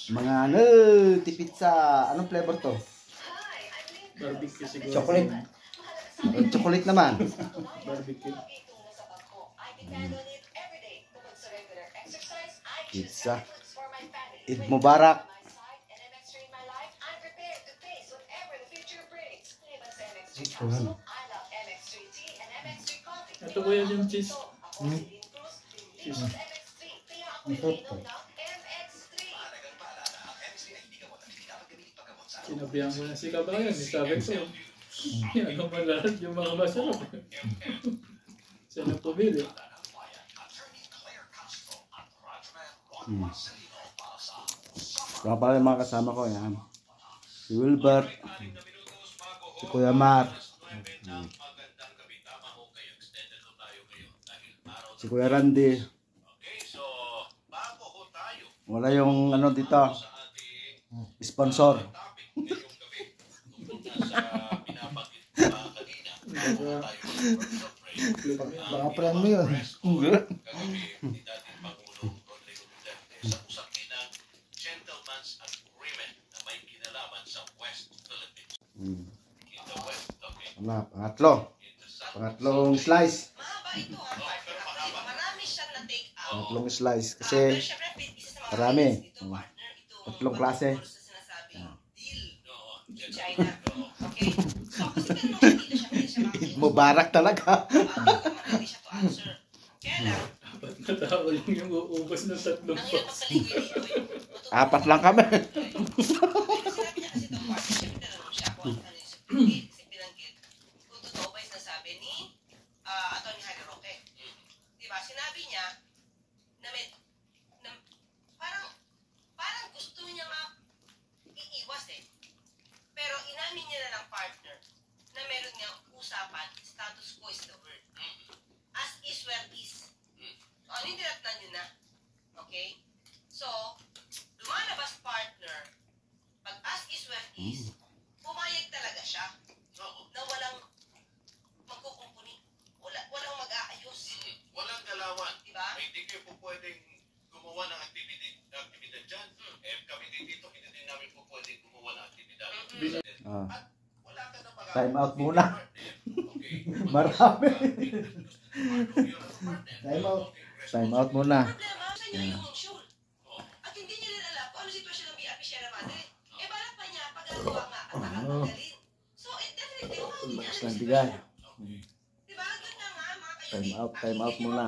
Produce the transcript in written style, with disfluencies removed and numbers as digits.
Mga ano, tipizza. Anong flavor to? Barbecue siguro. Chocolate. Chocolate naman. Barbecue. Pizza. Eid Mubarak. Ito ko yan yung cheese. Cheese. Sinabihan ko na si Kabayan. Sabi ko, yan naman lahat yung mga masarap. Siya na pumili. Kaya pala yung mga kasama ko, yan. Si Wilbert, si Kuya Mar, si Kuya Randy. Wala yung ano dito, sponsor. Baka friend mo yun. Wala, pangatlong slice. Pangatlong slice kasi marami. Tatlong klase. Eid Mubarak talaga. Apat na tao yung uubos ng tatlong box. Apat lang kami. Kung totoo ba yung sinasabi ni Atty. Harry Roque. Diba? Sinabi niya na parang gusto niya nga iiwas eh. Pero inamin niya na lang partner na meron niyang usapan, status quo is the word. As is where is. So, ano yung tinatnan niyo na? Okay? So, lumalabas partner, pag as is where is, pumayag talaga siya na walang magkukumpuni, walang mag-aayos. Walang galawan. Diba? Hindi kayo po pwedeng gumawa ng aktibidad dyan. Kami dito, hindi din namin po pwedeng gumawa ng aktibidad. At wala ka na mag-aayos. Time out muna. Marami. Time out muna. Problema, sa inyo yung motion. At hindi niya rin alam kung ano sitwasyon ng BRP Sierra Madre. Balak pa niya pagagawa nga at nakatanggalin. So, definitely, Mas lang bigay. Diba? Ganda nga, mga kayo. Time out muna.